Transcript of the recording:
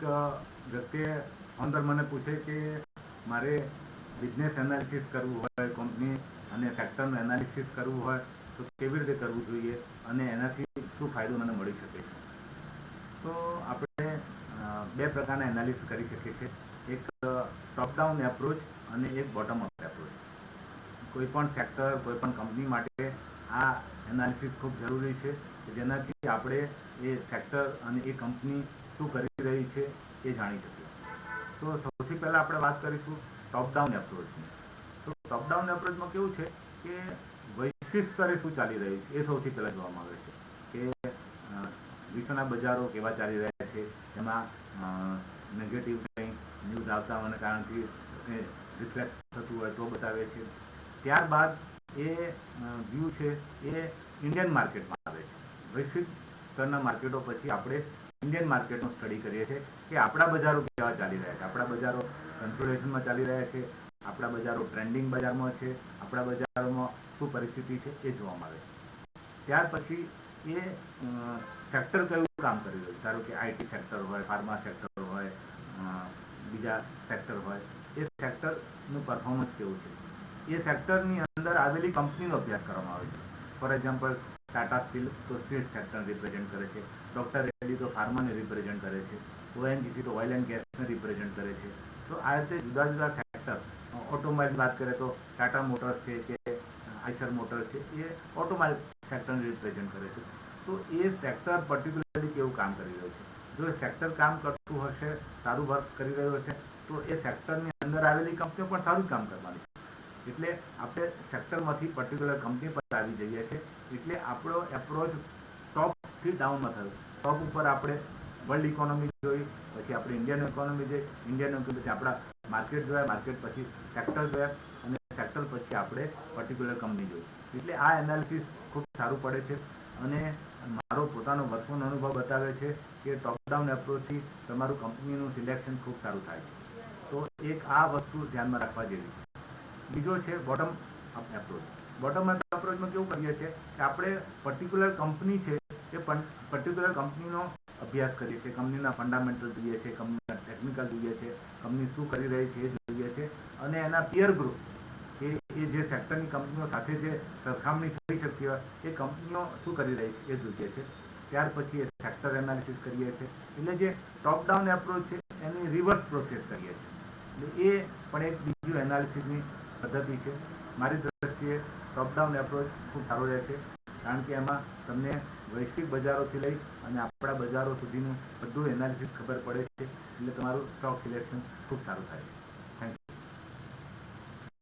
એક વ્યક્તિએ ફોન પર મને પૂછે કે મારે બિઝનેસ એનાલિસિસ કરવું હોય, કંપની અને સેક્ટરનું એનાલિસિસ કરવું હોય તો કેવી રીતે કરવું જોઈએ અને એનાથી શું ફાયદો મને મળી શકે છે. તો આપણે બે પ્રકારના એનાલિસિસ કરી શકીએ છીએ, એક ટોપ ડાઉન એપ્રોચ અને એક બોટમ અપ એપ્રોચ. કોઈ પણ સેક્ટર, કોઈ પણ કંપની માટે આ એનાલિસિસ ખૂબ જરૂરી છે કે જેનાથી આપણે એ સેક્ટર અને એ કંપની શું કરી રહી છે એ જાણી શકીએ. તો સૌથી પહેલાં આપણે વાત કરીશું ટોપ ડાઉન એપ્રોચની. તો ટોપ ડાઉન એપ્રોચમાં કેવું છે કે વૈશ્વિક સ્તરે શું ચાલી રહ્યું છે એ સૌથી પહેલાં જોવામાં આવે છે કે વિશ્વના બજારો કેવા ચાલી રહ્યા છે, એમાં નેગેટિવ કંઈ ન્યૂઝ આવતા હોવાના કારણથી રિફ્લેક્ટ થતું હોય તો બતાવે છે. ત્યારબાદ એ વ્યૂ છે એ ઇન્ડિયન માર્કેટમાં આવે છે. વૈશ્વિક સ્તરના માર્કેટો પછી આપણે ઇન્ડિયન માર્કેટનો સ્ટડી કરીએ છીએ કે આપણા બજારો કેવા ચાલી રહ્યા છે. આપણા બજારો કન્સોલિડેશનમાં ચાલી રહ્યા છે, આપણા બજારો ટ્રેન્ડિંગ બજારમાં છે, આપણા બજારોમાં શું પરિસ્થિતિ છે એ જોવામાં આવે છે. ત્યાર પછી એ સેક્ટર કયું કામ કરી રહ્યું છે. ધારો કે આઈટી સેક્ટર હોય, ફાર્મા સેક્ટર હોય, બીજા સેક્ટર હોય, એ સેક્ટરનું પરફોર્મન્સ કેવું છે. એ સેક્ટરની અંદર આવેલી કંપનીનો અભ્યાસ કરવામાં આવે છે. ફોર એક્ઝામ્પલ, ટાટા સ્ટીલ તો સ્ટીલ સેક્ટર રિપ્રેઝેન્ટ કરે છે, ડૉક્ટર રેડ્ડી તો ફાર્માને રિપ્રેઝેન્ટ કરે છે, ઓએનજીસી તો ઓઇલ એન્ડ ગેસને રિપ્રેઝેન્ટ કરે છે. તો આ રીતે જુદા જુદા સેક્ટર, ઓટોમોબાઈલ વાત કરીએ તો ટાટા મોટર્સ છે કે આઈસર મોટર્સ છે, એ ઓટોમોબાઈલ સેક્ટરને રિપ્રેઝેન્ટ કરે છે. તો એ સેક્ટર પર્ટિક્યુલરલી કેવું કામ કરી રહ્યું છે. જો એ સેક્ટર કામ કરતું હશે, સારું વર્ક કરી રહ્યું હશે, તો એ સેક્ટરની અંદર આવેલી કંપનીઓ પણ સારું કામ કરવાની છે. એટલે આપણે સેક્ટરમાંથી પર્ટિક્યુલર કંપની પર આવી જઈએ છીએ. એટલે આપણો એપ્રોચ ટોપથી ડાઉનમાં થયો. ટોપ ઉપર આપણે વર્લ્ડ ઇકોનોમી જોઈ, પછી આપણે ઇન્ડિયન ઇકોનોમી જોઈ, ઇન્ડિયન ઇકોનોમી પછી આપણા માર્કેટ જોયા, માર્કેટ પછી સેક્ટર જોયા અને સેક્ટર પછી આપણે પર્ટિક્યુલર કંપની જોઈ. એટલે આ એનાલિસિસ ખૂબ સારું પડે છે અને મારો પોતાનો વર્ષોનો અનુભવ બતાવે છે કે ટોપ ડાઉન એપ્રોચથી તમારું કંપનીનું સિલેક્શન ખૂબ સારું થાય છે. તો એક આ વસ્તુ ધ્યાનમાં રાખવા જેવી છે. બીજો છે bottom up approach. Bottom up એપ્રોચમાં કેવું કરીએ છીએ કે આપણે પર્ટિક્યુલર કંપની છે એ પર્ટિક્યુલર કંપનીનો અભ્યાસ કરીએ છીએ, કંપનીના ફંડામેન્ટલ જોઈએ છે, કંપનીના ટેકનિકલ જોઈએ છે, કંપની શું કરી રહી છે એ જોઈએ છે અને એના પિયર ગ્રુપ કે એ જે સેક્ટરની કંપનીઓ સાથે જે સરખામણી થઈ શકતી હોય એ કંપનીઓ શું કરી રહી છે એ જોઈએ છે. ત્યાર પછી એ સેક્ટર એનાલિસિસ કરીએ છીએ. એટલે જે ટોપ ડાઉન એપ્રોચ છે એની રિવર્સ પ્રોસેસ કરીએ છીએ. એટલે એ પણ એક બીજું એનાલિસિસની પદ્ધતિ છે. મારી દ્રષ્ટિએ ટોપ ડાઉન એપ્રોચ ખૂબ સારો રહે છે, કારણ કે એમાં તમને વૈશ્વિક બજારોથી લઈ અને આપણા બજારો સુધીનું બધું એનાલિસિસ ખબર પડે છે. એટલે તમારું સ્ટોક સિલેક્શન ખૂબ સારું થાય છે.